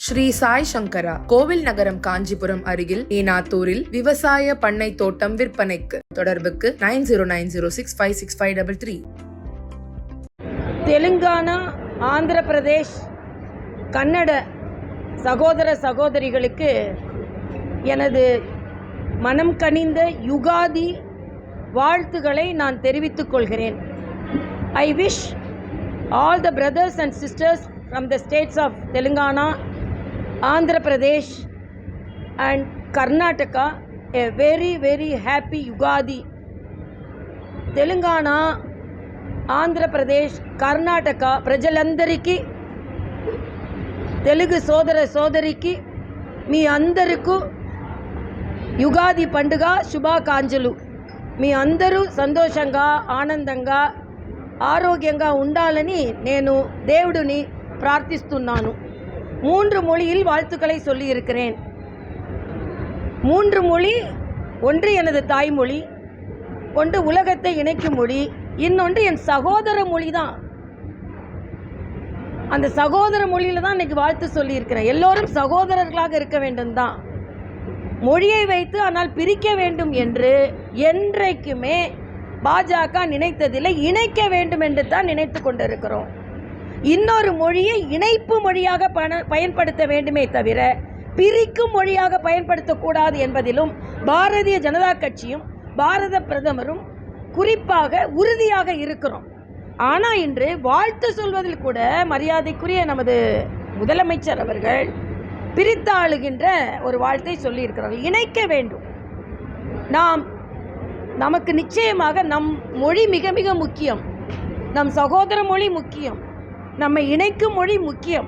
ஸ்ரீ சாய் சங்கரா கோவில் நகரம் காஞ்சிபுரம் அருகில் ஈனாத்தூரில் விவசாய பண்ணை தோட்டம் விற்பனைக்கு. தொடர்புக்கு 9090656533. தெலுங்கானா, ஆந்திர பிரதேஷ், கன்னட சகோதர சகோதரிகளுக்கு எனது மனம் கனிந்த யுகாதி வாழ்த்துக்களை நான் தெரிவித்துக் கொள்கிறேன். I wish all the brothers and sisters from the states of Telangana, Andhra Pradesh and Karnataka a very very happy Yugadi. Telangana, Andhra Pradesh, Karnataka ప్రజలందరికీ, తెలుగు సోదర సోదరికి మీ అందరికీ యుగాది పండుగ శుభాకాంక్షలు. మీ అందరూ సంతోషంగా, ఆనందంగా, ఆరోగ్యంగా ఉండాలని నేను దేవుడిని ప్రార్థిస్తున్నాను. 3 மொழியில் வாழ்த்துக்களை சொல்லியிருக்கிறேன். 3 மொழி, ஒன்று எனது தாய்மொழி, ஒன்று உலகத்தை இணைக்கும் மொழி, இன்னொன்று என் சகோதர மொழி தான். அந்த சகோதர மொழியில் தான் இன்றைக்கி வாழ்த்து சொல்லியிருக்கிறேன். எல்லோரும் சகோதரர்களாக இருக்க வேண்டும் தான். மொழியை வைத்து ஆனால் பிரிக்க வேண்டும் என்று என்றைக்குமே பாஜக நினைத்ததில்லை. இணைக்க வேண்டும் என்று தான் நினைத்து கொண்டிருக்கிறோம். இன்னொரு மொழியை இணைப்பு மொழியாக பயன்படுத்த வேண்டுமே தவிர பிரிக்கும் மொழியாக பயன்படுத்தக்கூடாது என்பதிலும் பாரதிய ஜனதா கட்சியும் பாரத பிரதமரும் குறிப்பாக உறுதியாக இருக்கிறோம். ஆனால் இன்று வாழ்த்து சொல்வதில் கூட மரியாதைக்குரிய நமது முதலமைச்சர் அவர்கள் பிரித்து ஆளுகின்ற ஒரு வாழ்த்தை சொல்லியிருக்கிறார்கள். இணைக்க வேண்டும். நமக்கு நிச்சயமாக நம் மொழி மிக மிக முக்கியம். நம் சகோதர மொழி முக்கியம். நம்மை இணைக்கும் மொழி முக்கியம்.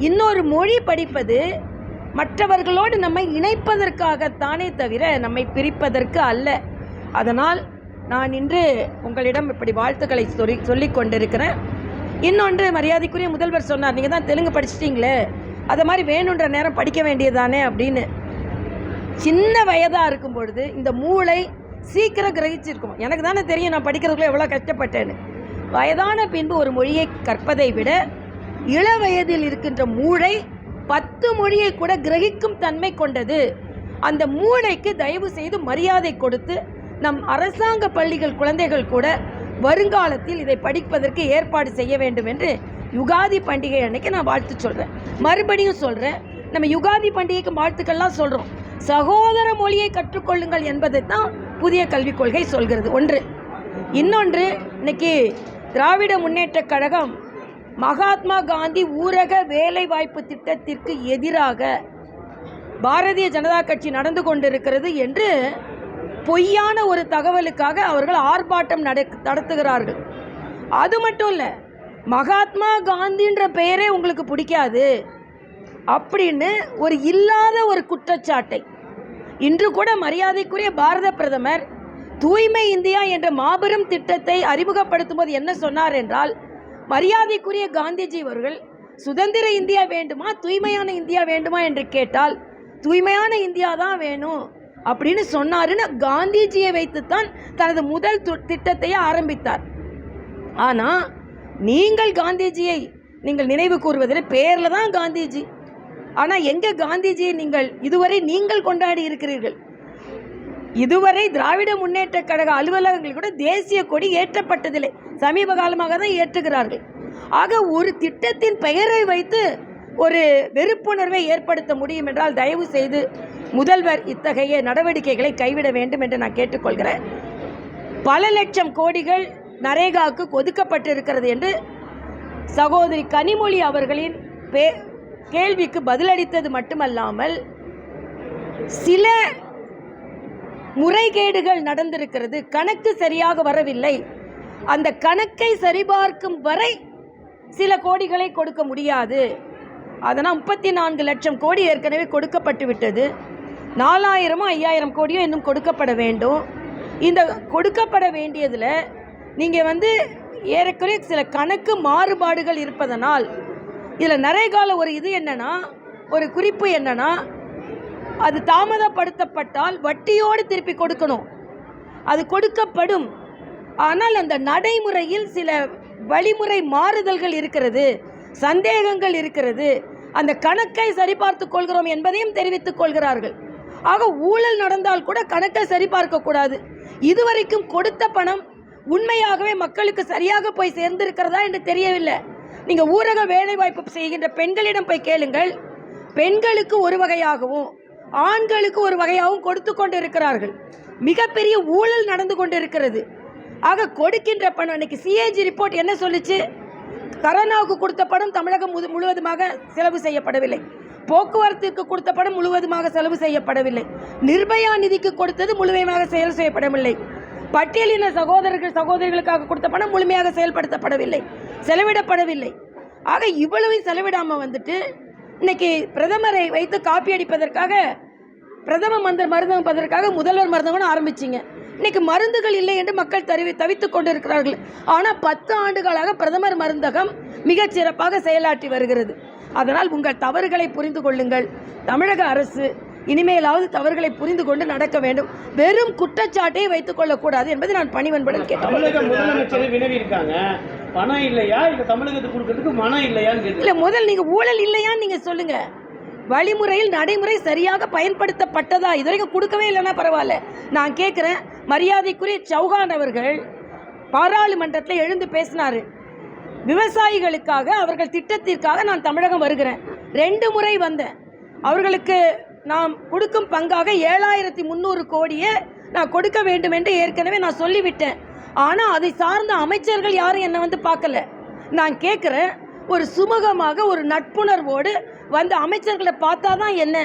இன்னொரு மொழி படிப்பது மற்றவர்களோடு நம்மை இணைப்பதற்காகத்தானே தவிர நம்மை பிரிப்பதற்கு அல்ல. அதனால் நான் இன்று உங்களிடம் இப்படி வாழ்த்துக்களை சொல்லி கொண்டிருக்கிறேன். இன்னொன்று, மரியாதைக்குரிய முதல்வர் சொன்னார், நீங்கள் தான் தெலுங்கு படிச்சிட்டிங்களே, அதை மாதிரி வேணுன்ற நேரம் படிக்க வேண்டியதானே அப்படின்னு. சின்ன வயதாக இருக்கும் பொழுது இந்த மூளை சீக்கிரம் கிரகிச்சிருக்கும். எனக்கு தானே தெரியும் நான் படிக்கிறதுக்குள்ள எவ்வளோ கஷ்டப்பட்டேன்னு. வயதான பின்பு ஒரு மொழியை கற்பதை விட இள வயதில் இருக்கின்ற மூளை 10 மொழியை கூட கிரகிக்கும் தன்மை கொண்டது. அந்த மூளைக்கு தயவு செய்து மரியாதை கொடுத்து நம் அரசாங்க பள்ளிகள் குழந்தைகள் கூட வருங்காலத்தில் இதை படிப்பதற்கு ஏற்பாடு செய்ய வேண்டும் என்று யுகாதி பண்டிகை அன்னைக்கு நான் வாழ்த்து சொல்கிறேன். மறுபடியும் சொல்கிறேன், நம்ம யுகாதி பண்டிகைக்கு வாழ்த்துக்கள்லாம் சொல்கிறோம். சகோதர மொழியை கற்றுக்கொள்ளுங்கள் என்பதை தான் புதிய கல்விக் கொள்கை சொல்கிறது. ஒன்று. இன்னொன்று, இன்னைக்கு திராவிட முன்னேற்ற கழகம் மகாத்மா காந்தி ஊரக வேலைவாய்ப்பு திட்டத்திற்கு எதிராக பாரதிய ஜனதா கட்சி நடந்து கொண்டிருக்கிறது என்று பொய்யான ஒரு தகவலுக்காக அவர்கள் ஆர்ப்பாட்டம் நடத்துகிறார்கள். அது மட்டும் இல்லை, மகாத்மா காந்தின்ற பெயரே உங்களுக்கு பிடிக்காது அப்படின்னு ஒரு இல்லாத ஒரு குற்றச்சாட்டை இன்று கூட மரியாதைக்குரிய பாரத பிரதமர் தூய்மை இந்தியா என்ற மாபெரும் திட்டத்தை அறிமுகப்படுத்தும் போது என்ன சொன்னார் என்றால், மரியாதைக்குரிய காந்திஜி அவர்கள் சுதந்திர இந்தியா வேண்டுமா தூய்மையான இந்தியா வேண்டுமா என்று கேட்டால் தூய்மையான இந்தியா தான் வேணும் அப்படின்னு சொன்னாருன்னு காந்திஜியை வைத்துத்தான் தனது முதல் திட்டத்தையே ஆரம்பித்தார். ஆனால் நீங்கள் காந்திஜியை நீங்கள் நினைவு கூறுவதில் பேரில் தான் காந்திஜி. ஆனால் எங்கே காந்திஜியை இதுவரை நீங்கள் கொண்டாடி இருக்கிறீர்கள்? இதுவரை திராவிட முன்னேற்ற கழக அலுவலகங்கள் கூட தேசிய கொடி ஏற்றப்பட்டதில்லை. சமீப காலமாக தான் ஏற்றுகிறார்கள். ஆக ஒரு திட்டத்தின் பெயரை வைத்து ஒரு வெறுப்புணர்வை ஏற்படுத்த முடியும் என்றால் தயவு செய்து முதல்வர் இத்தகைய நடவடிக்கைகளை கைவிட வேண்டும் என்று நான் கேட்டுக்கொள்கிறேன். பல லட்சம் கோடிகள் நரேகாவுக்கு ஒதுக்கப்பட்டிருக்கிறது என்று சகோதரி கனிமொழி அவர்களின் கேள்விக்கு பதிலளித்தது மட்டுமல்லாமல் சில முறைகேடுகள் நடந்திருக்கிறது, கணக்கு சரியாக வரவில்லை, அந்த கணக்கை சரிபார்க்கும் வரை சில கோடிகளை கொடுக்க முடியாது, அதனால் 34 லட்சம் கோடி ஏற்கனவே கொடுக்கப்பட்டு விட்டது, 4000 5000 கோடியும் இன்னும் கொடுக்கப்பட வேண்டும். இந்த கொடுக்கப்பட வேண்டியதில் நீங்கள் ஏறக்குறைய சில கணக்கு மாறுபாடுகள் இருப்பதனால் இதில் நரேகால ஒரு ஒரு குறிப்பு என்னன்னா, அது தாமதப்படுத்தப்பட்டால் வட்டியோடு திருப்பி கொடுக்கணும். அது கொடுக்கப்படும். ஆனால் அந்த நடைமுறையில் சில வழிமுறை மாறுதல்கள் இருக்கிறது, சந்தேகங்கள் இருக்கிறது. அந்த கணக்கை சரிபார்த்துக் கொள்கிறோம் என்பதையும் தெரிவித்துக் கொள்கிறார்கள். ஆக ஊழல் நடந்தால் கூட கணக்கை சரிபார்க்க கூடாது. இதுவரைக்கும் கொடுத்த பணம் உண்மையாகவே மக்களுக்கு சரியாக போய் சேர்ந்திருக்கிறதா என்று தெரியவில்லை. நீங்க ஊரக வேலைவாய்ப்பு செய்கின்ற பெண்களிடம் போய் கேளுங்கள். பெண்களுக்கு ஒரு வகையாகவும் ஆண்களுக்கு ஒரு வகையாகவும் கொடுத்து கொண்டிருக்கிறார்கள். மிகப்பெரிய ஊழல் நடந்து கொண்டிருக்கிறது. ஆக கொடுக்கின்ற பணம், இன்னைக்கு சிஏஜி ரிப்போர்ட் என்ன சொல்லிச்சு? கரோனாவுக்கு கொடுத்த பணம் தமிழகம் முழுவதுமாக செலவு செய்யப்படவில்லை. போக்குவரத்துக்கு கொடுத்த பணம் முழுவதுமாக செலவு செய்யப்படவில்லை. நிர்பயா நிதிக்கு கொடுத்தது முழுமையாக செயல் செய்யப்படவில்லை. பட்டியலின சகோதரிகளுக்காக கொடுத்த பணம் முழுமையாக செயல்படுத்தப்படவில்லை, செலவிடப்படவில்லை. ஆக இவ்வளவு செலவிடாமல் வந்துட்டு இன்னைக்கு பிரதமரை வைத்து காப்பி அடிப்பதற்காக, பிரதம மருந்தகம் பதற்காக முதல்வர் மருந்தகம் ஆரம்பிச்சிங்க. இன்னைக்கு மருந்துகள் இல்லை என்று மக்கள் தவித்துக் கொண்டிருக்கிறார்கள். ஆனால் 10 ஆண்டுகளாக பிரதமர் மருந்தகம் மிகச் சிறப்பாக செயலாற்றி வருகிறது. அதனால் உங்கள் தவறுகளை புரிந்து கொள்ளுங்கள். தமிழக அரசு இனிமேலாவது தவறுகளை புரிந்து கொண்டு நடக்க வேண்டும். வெறும் குற்றச்சாட்டை வைத்துக் கொள்ளக்கூடாது என்பதை நான் பணிவன்புடன் கேட்டேன். தமிழக முதலமைச்சர் வினவி இருக்காங்க, பணம் இல்லையா இல்ல தமிழகத்துக்கு கொடுக்கிறதுக்கு மனம் இல்லையான்னு இல்ல, முதல் நீங்க ஊழல் இல்லையான்னு நீங்க சொல்லுங்க. வழிமுறையில் நடைமுறை சரியாக பயன்படுத்தப்பட்டதா? இதுவரைக்கும் கொடுக்கவே இல்லைன்னா பரவாயில்ல. நான் கேட்குறேன், மரியாதைக்குரிய சௌகான் அவர்கள் பாராளுமன்றத்தில் எழுந்து பேசினாரு. விவசாயிகளுக்காக, அவர்கள் திட்டத்திற்காக நான் தமிழகம் வருகிறேன். 2 முறை வந்தேன். அவர்களுக்கு நாம் கொடுக்கும் பங்காக 7300 கோடியை நான் கொடுக்க வேண்டும் என்று ஏற்கனவே நான் சொல்லிவிட்டேன். ஆனால் அதை சார்ந்த அமைச்சர்கள் யாரும் என்னை வந்து பார்க்கல. நான் கேட்குறேன், ஒரு சுமூகமாக ஒரு நட்புணர்வோடு வந்து அமைச்சர்களை பார்த்தா தான் என்ன,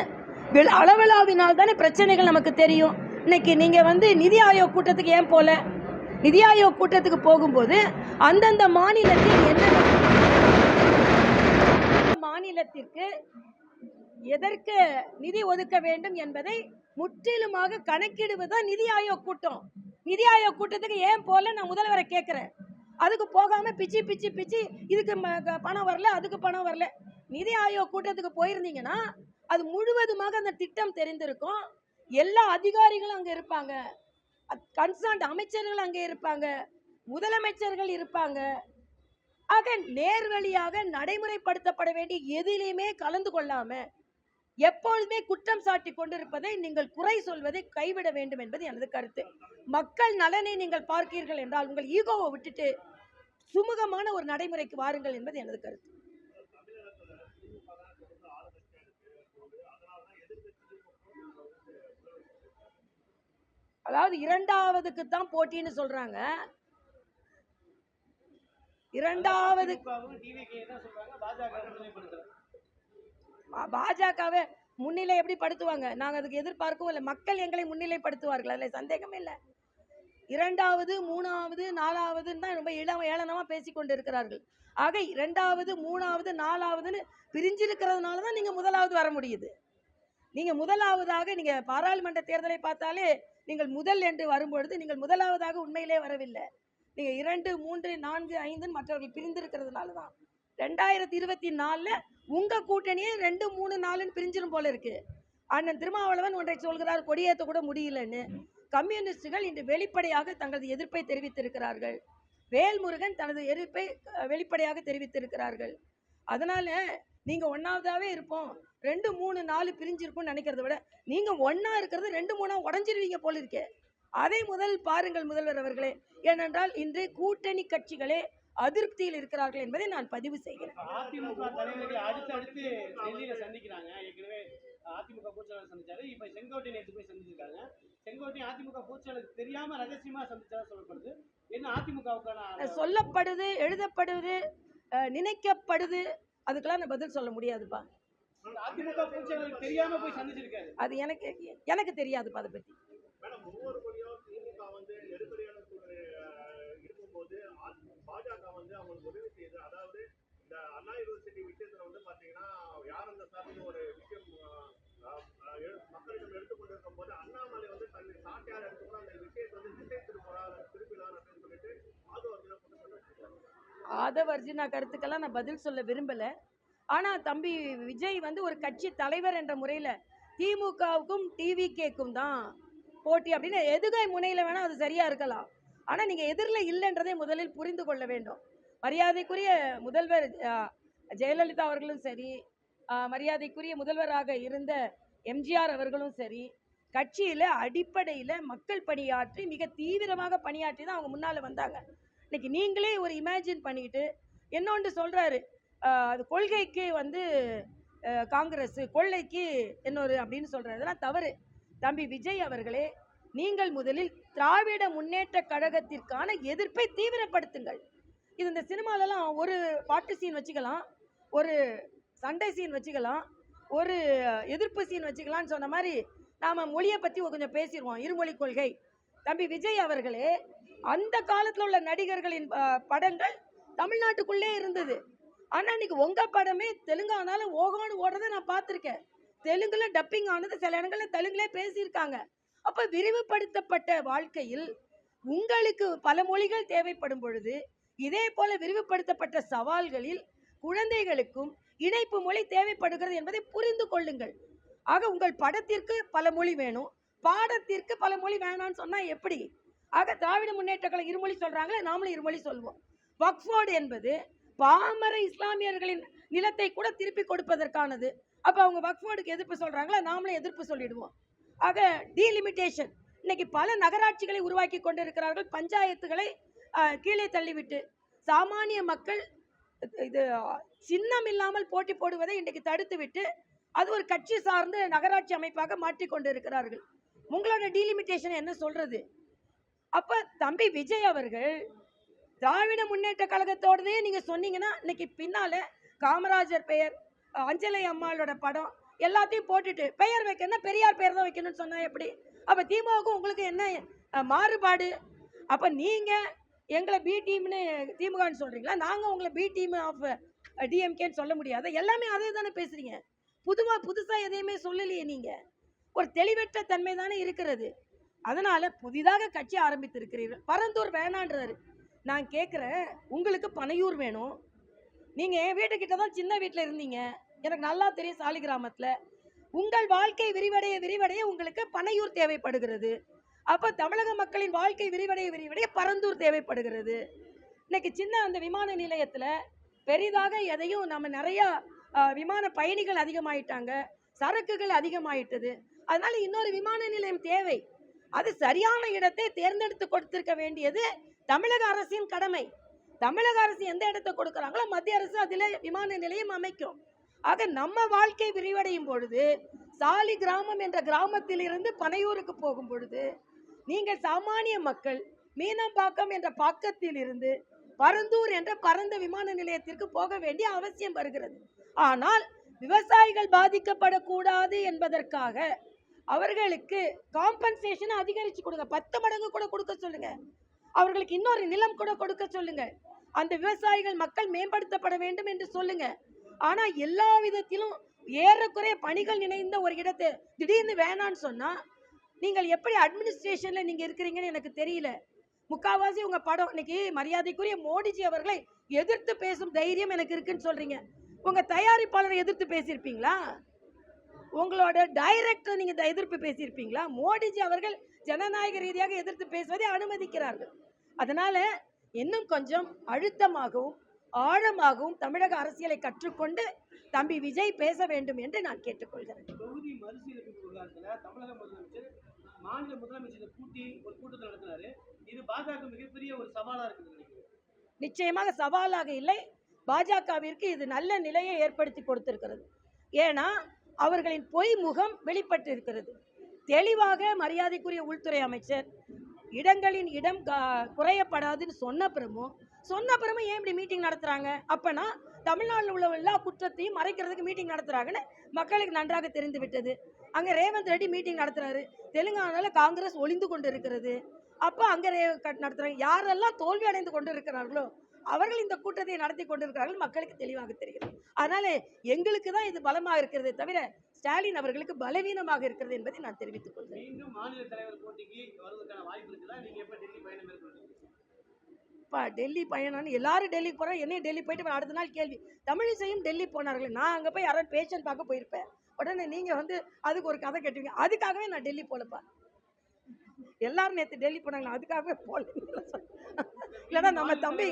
அளவலாவினால் தானே பிரச்சனைகள் நமக்கு தெரியும். இன்னைக்கு நீங்கள் வந்து நிதி ஆயோக் கூட்டத்துக்கு ஏன் போல? நிதி ஆயோக் கூட்டத்துக்கு போகும்போது அந்தந்த மாநிலத்தில் என்ன மாநிலத்திற்கு எதற்கு நிதி ஒதுக்க வேண்டும் என்பதை முற்றிலுமாக கணக்கிடுவதுதான் நிதி ஆயோக் கூட்டம். நிதி ஆயோக் கூட்டத்துக்கு ஏன் போல நான் முதல்வரை கேட்குறேன். அதுக்கு போகாமல் பிச்சு இதுக்கு பணம் வரல, அதுக்கு பணம் வரல. நிதி ஆயோக் கூட்டத்துக்கு போயிருந்தீங்கன்னா அது முழுவதுமாக அந்த திட்டம் தெரிந்திருக்கும். எல்லா அதிகாரிகளும் அங்கே இருப்பாங்க, கன்சர்ன்ட் அமைச்சர்கள் அங்கே இருப்பாங்க, முதலமைச்சர்கள் இருப்பாங்க. ஆக நேர்வழியாக நடைமுறைப்படுத்தப்பட வேண்டிய எதிலையுமே கலந்து கொள்ளாம எப்பொழுதுமே குற்றம் சாட்டி கொண்டிருப்பதை, நீங்கள் குறை சொல்வதை கைவிட வேண்டும் என்பது எனது கருத்து. மக்கள் நலனை நீங்கள் பார்க்கிறீர்கள் என்றால் உங்கள் ஈகோவை விட்டுட்டு சுமூகமான ஒரு நடைமுறைக்கு வாருங்கள் என்பது எனது கருத்து. அதாவது 2வதுக்கு தான் போட்டின்னு சொல்றாங்க. 2வது பாஜகவை முன்னிலை எப்படி படுத்துவாங்க? நாங்கள் அதுக்கு எதிர்பார்க்கவும் இல்லை. மக்கள் எங்களை முன்னிலைப்படுத்துவார்கள், அதில் சந்தேகமே இல்லை. 2வது 3வது 4வதுன்னு தான் ரொம்ப ஏளனமாக பேசிக்கொண்டு இருக்கிறார்கள். ஆக 2வது 3வது 4வதுன்னு பிரிஞ்சிருக்கிறதுனால தான் நீங்கள் முதலாவது வர முடியுது. நீங்கள் முதலாவதாக, நீங்கள் பாராளுமன்ற தேர்தலை பார்த்தாலே நீங்கள் முதல் என்று வரும்பொழுது நீங்கள் முதலாவதாக உண்மையிலே வரவில்லை. நீங்கள் 2, 3, 4, 5 மற்றவர்கள் பிரிந்திருக்கிறதுனால தான் 2024 உங்கள் கூட்டணியே 2, 3, 4 பிரிஞ்சிடும் போல இருக்கு. அண்ணன் திருமாவளவன் ஒன்றை சொல்கிறார், கொடியேற்ற கூட முடியலன்னு. கம்யூனிஸ்டுகள் இன்று வெளிப்படையாக தங்களது எதிர்ப்பை தெரிவித்திருக்கிறார்கள். வேல்முருகன் தனது எதிர்ப்பை வெளிப்படையாக தெரிவித்திருக்கிறார்கள். அதனால நீங்க ஒன்னாவதாவே இருப்போம், 2, 3, 4 பிரிஞ்சிருக்கும் நினைக்கிறத விட நீங்க ஒன்னா இருக்கிறது 2, 3 உடஞ்சிருவீங்க போல இருக்கே. அதை முதல் பாருங்கள் முதல்வர் அவர்களே. ஏனென்றால் இன்று கூட்டணி கட்சிகளே அதிருப்தியில் இருக்கிறார்கள் என்பதை நான் பதிவு செய்கிறேன். அதிமுக தலைவர்களை அடுத்து டெல்லியில சந்திக்கிறாங்க. ஏற்கனவே அதிமுக பொதுச்செயலாளர் சந்திச்சாரு, இப்ப செங்கோட்டையன் நேற்று போய் சந்திச்சிருக்காங்க. செங்கோட்டையன் அதிமுக பொதுச்செயலாளருக்கு தெரியாம ரகசியமா சந்திச்சதா சொல்லப்படுது. என்ன அதிமுகவுக்கான சொல்லப்படுது, எழுதப்படுது, நினைக்கப்படுது, அதுக்கெல்லாம் நான் பதில் சொல்ல முடியாதுப்பா. அதிமுக பொதுச்செயலாளருக்கு தெரியாம போய் சந்திச்சிருக்காரு, அது எனக்கு தெரியாதுப்பா. அதை பத்தி பாஜக வந்து அவங்களுக்கு உதவி செய்யுது. அதாவது இந்த அண்ணா யூனிவர்சிட்டி விஷயத்துல வந்து பாத்தீங்கன்னா யார் அந்த சார்ந்த ஒரு விஷயம் மக்களிடம் எடுத்துக்கொண்டிருக்கும் போது அண்ணாமலை வந்து தன்னை சாட்டியார் எடுத்துக்கணும் அந்த விஷயத்தை வந்து திசை திருப்பலாம் அப்படின்னு சொல்லிட்டு ஆதவர்ஜினா கருத்துக்கெல்லாம் நான் பதில் சொல்ல விரும்பல. ஆனா தம்பி விஜய் வந்து ஒரு கட்சி தலைவர் என்ற முறையில திமுகவுக்கும் டிவிகேக்கும் தான் போட்டி அப்படின்னு எதுகை முனையில வேணா அது சரியா இருக்கலாம். ஆனால் நீங்கள் எதிரில் இல்லைன்றதை முதலில் புரிந்து கொள்ள வேண்டும். மரியாதைக்குரிய முதல்வர் ஜெயலலிதா அவர்களும் சரி, மரியாதைக்குரிய முதல்வராக இருந்த எம்ஜிஆர் அவர்களும் சரி, கட்சியில் அடிப்படையில் மக்கள் பணியாற்றி மிக தீவிரமாக பணியாற்றி தான் அவங்க முன்னால் வந்தாங்க. இன்னைக்கு நீங்களே ஒரு இமேஜின் பண்ணிக்கிட்டு என்னொன்று சொல்கிறாரு, அது கொள்கைக்கு வந்து காங்கிரஸ், கொள்ளைக்கு இன்னொரு அப்படின்னு சொல்கிறாரு. அதெல்லாம் தவறு. தம்பி விஜய் அவர்களே, நீங்கள் முதலில் திராவிட முன்னேற்ற கழகத்திற்கான எதிர்ப்பை தீவிரப்படுத்துங்கள். இது இந்த சினிமாலெல்லாம் ஒரு பாட்டு சீன் வச்சுக்கலாம், ஒரு சண்டை சீன் வச்சுக்கலாம், ஒரு எதிர்ப்பு சீன் வச்சுக்கலான்னு சொன்ன மாதிரி நாம் மொழியை பற்றி கொஞ்சம் பேசிடுவோம். இருமொழி கொள்கை. தம்பி விஜய் அவர்களே, அந்த காலத்தில் உள்ள நடிகர்களின் படங்கள் தமிழ்நாட்டுக்குள்ளே இருந்தது. ஆனால் இன்னைக்கு உங்கள் படமே தெலுங்கானாலும் ஓகோன்னு ஓடுறதை நான் பார்த்துருக்கேன். தெலுங்குல டப்பிங் ஆனது சில இடங்களில் தெலுங்குலே பேசியிருக்காங்க. அப்போ விரிவுபடுத்தப்பட்ட வாழ்க்கையில் உங்களுக்கு பல மொழிகள் தேவைப்படும் பொழுது, இதே போல விரிவுபடுத்தப்பட்ட சவால்களில் குழந்தைகளுக்கும் இணைப்பு மொழி தேவைப்படுகிறது என்பதை புரிந்து கொள்ளுங்கள். ஆக உங்கள் படத்திற்கு பல மொழி வேணும், பாடத்திற்கு பல மொழி வேணான்னு சொன்னால் எப்படி? ஆக திராவிட முன்னேற்ற கழகம் இருமொழி சொல்கிறாங்களே, நாமளும் இருமொழி சொல்வோம். வக்ஃபோர்டு என்பது பாமர இஸ்லாமியர்களின் நிலத்தை கூட திருப்பி கொடுப்பதற்கானது. அப்போ அவங்க வக்ஃபோர்டுக்கு எதிர்ப்பு சொல்கிறாங்களா, நாமளும் எதிர்ப்பு சொல்லிடுவோம். ஆக டீலிமிட்டேஷன். இன்னைக்கு பல நகராட்சிகளை உருவாக்கி கொண்டிருக்கிறார்கள். பஞ்சாயத்துகளை கீழே தள்ளிவிட்டு சாமானிய மக்கள் இது சின்னம் இல்லாமல் போட்டி போடுவதை இன்றைக்கு தடுத்து விட்டு அது ஒரு கட்சி சார்ந்த நகராட்சி அமைப்பாக மாற்றிக்கொண்டு இருக்கிறார்கள். உங்களோட டீலிமிட்டேஷன் என்ன சொல்றது? அப்ப தம்பி விஜய் அவர்கள் திராவிட முன்னேற்ற கழகத்தோடதே நீங்க சொன்னீங்கன்னா, இன்னைக்கு பின்னால காமராஜர் பெயர், அஞ்சலை அம்மாளோட படம் எல்லாத்தையும் போட்டுட்டு பெயர் வைக்கணும், பெரியார் பெயர் தான் வைக்கணும்னு சொன்னா எப்படி? அப்ப திமுகவுக்கும் உங்களுக்கு என்ன மாறுபாடு? அப்ப நீங்க எங்களை பி டீம்னு திமுகன்னு சொல்றீங்களா? நாங்க உங்களை பி டீம் ஆஃப் டிஎம்கேன்னு சொல்ல முடியாது. எல்லாமே அதே தானே பேசுறீங்க. புதுசா எதையுமே சொல்லலையே. நீங்க ஒரு தெளிவற்ற தன்மை தானே இருக்கிறது. அதனால புதிதாக கட்சி ஆரம்பித்திருக்கிறீர்கள். பரந்தூர் வேணான்றாரு. நான் கேட்குறேன், உங்களுக்கு பனையூர் வேணும். நீங்க என் வீட்டுக்கிட்ட தான் சின்ன வீட்டில் இருந்தீங்க, எனக்கு நல்லா தெரியும். சாலி கிராமத்தில் உங்கள் வாழ்க்கை விரிவடைய விரிவடைய உங்களுக்கு பனையூர் தேவைப்படுகிறது. அப்போ தமிழக மக்களின் வாழ்க்கை விரிவடைய விரிவடைய பரந்தூர் தேவைப்படுகிறது. இன்னைக்கு சின்ன அந்த விமான நிலையத்தில் பெரிதாக எதையும் நம்ம நிறையா விமான பயணிகள் அதிகமாயிட்டாங்க, சரக்குகள் அதிகமாயிட்டது. அதனால இன்னொரு விமான நிலையம் தேவை. அது சரியான இடத்தை தேர்ந்தெடுத்து கொடுத்திருக்க வேண்டியது தமிழக அரசின் கடமை. தமிழக அரசு எந்த இடத்தை கொடுக்குறாங்களோ மத்திய அரசு அதில் விமான நிலையம் அமைக்கும். ஆக நம்ம வாழ்க்கை விரிவடையும் பொழுது, சாலி கிராமம் என்ற கிராமத்தில் இருந்து பனையூருக்கு போகும் பொழுது, நீங்கள் சாமானிய மக்கள் மீனம்பாக்கம் என்ற பாக்கத்தில் இருந்து பரந்தூர் என்ற பரந்த விமான நிலையத்திற்கு போக வேண்டிய அவசியம் வருகிறது. ஆனால் விவசாயிகள் பாதிக்கப்படக்கூடாது என்பதற்காக அவர்களுக்கு காம்பன்சேஷன் அதிகரிச்சு கொடுங்க. 10 மடங்கு கூட கொடுக்க சொல்லுங்க. அவர்களுக்கு இன்னொரு நிலம் கூட கொடுக்க சொல்லுங்க. அந்த விவசாயிகள் மக்கள் மேம்படுத்தப்பட வேண்டும் என்று சொல்லுங்க. ஆனா எல்லா விதத்திலும் ஏறக்குறைய பணிகள் நினைந்த ஒரு இடத்தை திடீர்னு வேணான்னு சொன்னா நீங்கள் எப்படி அட்மினிஸ்ட்ரேஷன்ல நீங்க இருக்கிறீங்கன்னு எனக்கு தெரியல. முக்காவாசி உங்க படம் இன்னைக்கு மரியாதைக்குரிய மோடிஜி அவர்களை எதிர்த்து பேசும் தைரியம் எனக்கு இருக்குன்னு சொல்றீங்க. உங்க தயாரிப்பாளரை எதிர்த்து பேசியிருப்பீங்களா? உங்களோட டைரக்டர் நீங்க எதிர்ப்பு பேசியிருப்பீங்களா? மோடிஜி அவர்கள் ஜனநாயக ரீதியாக எதிர்த்து பேசுவதை அனுமதிக்கிறார்கள். அதனால இன்னும் கொஞ்சம் அழுத்தமாகவும் ஆழமாகவும் தமிழக அரசியலை கற்றுக்கொண்டு தம்பி விஜய் பேச வேண்டும் என்று நான் கேட்டுக்கொள்கிறேன். தொகுதி மறுசீரமைப்பு விவகாரத்தில் தமிழக முதலமைச்சர் மாநில முதலமைச்சரை கூட்டி ஒரு கூட்டத்தை நடத்தினாரு. இது பாஜக மிகப்பெரிய ஒரு சவாலாக இருக்குது. நிச்சயமாக சவாலாக இல்லை, பாஜகவிற்கு இது நல்ல நிலையை ஏற்படுத்தி கொடுத்திருக்கிறது. ஏன்னா அவர்களின் பொய் முகம் வெளிப்பட்டு இருக்கிறது. தெளிவாக மரியாதைக்குரிய உள்துறை அமைச்சர் இடங்களின் இடம் குறையப்படாதுன்னு சொன்ன பிறமும் ஏன் இப்படி மீட்டிங் நடத்துறாங்க? அப்பனா தமிழ்நாட்டில் உள்ள எல்லா குற்றத்தையும் மறைக்கிறதுக்கு மீட்டிங் நடத்துறாங்கன்னு மக்களுக்கு நன்றாக தெரிந்து விட்டது. அங்க ரேவந்த் ரெட்டி மீட்டிங் நடத்துறாரு. தெலுங்கானால காங்கிரஸ் ஒளிந்து கொண்டு இருக்கிறது. அப்போ அங்க நடத்துறாங்க. யாரெல்லாம் தோல்வி அடைந்து கொண்டு இருக்கிறார்களோ அவர்கள் இந்த கூட்டத்தை நடத்தி கொண்டிருக்கிறார்கள், மக்களுக்கு தெளிவாக தெரிகிறது. அதனால எங்களுக்கு தான் இது பலமாக இருக்கிறதே தவிர ஸ்டாலின் அவர்களுக்கு பலவீனமாக இருக்கிறது என்பதை நான் தெரிவித்துக் கொள்கிறேன். மீண்டும் மாநில தலைவர் போட்டிக்கு வருவதற்கான வாய்ப்பு இருக்குதா? நீங்க எப்ப டெல்லி பயணம் மேற்கொள்றீங்க? டெல்லி பயணம்னு எல்லாரும் டெல்லி போகிறோம். என்னையும் டெல்லி போயிட்டு அடுத்த நாள் கேள்வி, தமிழிசையும் டெல்லி போனார்கள். நான் அங்கே போய் யாராவது பேஷண்ட் பார்க்க போயிருப்பேன். உடனே நீங்கள் வந்து அதுக்கு ஒரு கதை கேட்டுவீங்க. அதுக்காகவே நான் டெல்லி போகலப்பா. எல்லாரும் நேற்று டெல்லி போனாங்களா, அதுக்காகவே போகல. இல்லைன்னா நம்ம தம்பி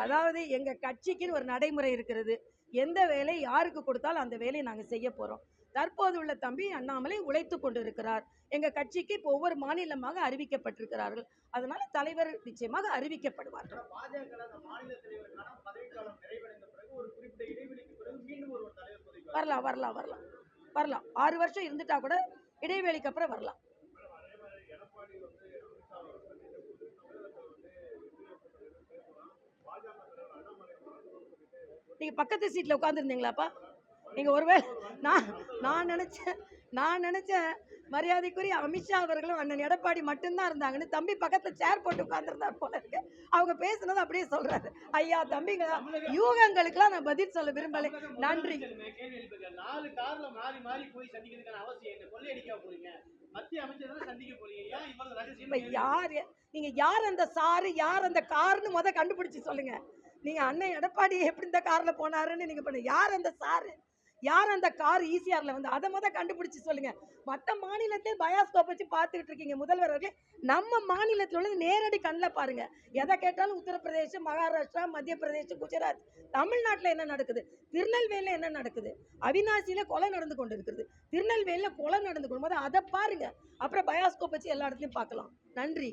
அதாவது எங்கள் கட்சிக்குன்னு ஒரு நடைமுறை இருக்கிறது. எந்த வேலை யாருக்கு கொடுத்தாலும் அந்த வேலையை நாங்கள் செய்ய போகிறோம். தற்போது உள்ள தம்பி அண்ணாமலை உழைத்து கொண்டு இருக்கிறார். எங்கள் கட்சிக்கு இப்போ ஒவ்வொரு மாநிலமாக அறிவிக்கப்பட்டிருக்கிறார்கள். அதனால தலைவர் நிச்சயமாக அறிவிக்கப்படுவார்கள். பாஜக மாநில தலைவருக்கான பதவிக்காலம் நிறைவடைந்த பிறகு ஒரு குறிப்பிட்ட இடைவெளிக்கு பிறகு மீண்டும் ஒரு தலைவர் பதவி வரலாம் 6 வருஷம் இருந்துட்டா கூட இடைவேளைக்கு அப்புறம் வரலாம். நீங்க பக்கத்து சீட்ல உட்காந்துருந்தீங்களாப்பா? நீங்க ஒருவேளை நான் நினைச்சேன் மரியாதைக்குரிய அமித்ஷா அவர்களும் அண்ணன் எடப்பாடி மட்டும்தான் இருந்தாங்கன்னு. தம்பி பக்கத்துல சேர் போட்டு உட்கார்ந்துருந்தார் போல இருக்கு. அவங்க பேசுனது அப்படியே சொல்றாரு. ஐயா தம்பிங்க, யூகங்களுக்கெல்லாம் நான் பதில் சொல்ல விரும்பலை. நன்றி. 4 கார்ல மாறி மாறி போய் சந்திக்கிறதுக்கான அவசியம் என்ன? கொள்ளையடிக்க போறீங்க, மத்திய அமைச்சர் சந்திக்க போறீங்க, ஏன் இவ்வளவு ரகசியம்? நீங்க யார் அந்த சாரு, யார் அந்த கார்னு கண்டுபிடிச்சு சொல்லுங்க. நீங்க அண்ணன் எடப்பாடி எப்படி இந்த கார்ல போனாருன்னு நீங்க பண்ண, யார் அந்த சாரு, யார் அந்த கார் ஈசிஆர்ல வந்து, அதை கண்டுபிடிச்சு சொல்லுங்க. மற்ற மாநிலத்திலே பயாஸ்கோப் வச்சு பார்த்துக்கிட்டு இருக்கீங்க முதல்வர் அவர்களே. நம்ம மாநிலத்தில் உள்ளது நேரடி கண்ணில் பாருங்க. எதை கேட்டாலும் உத்தரப்பிரதேசம், மகாராஷ்டிரா, மத்திய பிரதேசம், குஜராத், தமிழ்நாட்டில் என்ன நடக்குது, திருநெல்வேலியில் என்ன நடக்குது, அவினாசியில கொலை நடந்து கொண்டு இருக்கிறது, திருநெல்வேலியில கொலை நடந்து கொண்டு போது அதை பாருங்க. அப்புறம் பயாஸ்கோப் வச்சு எல்லா இடத்துலையும் பார்க்கலாம். நன்றி.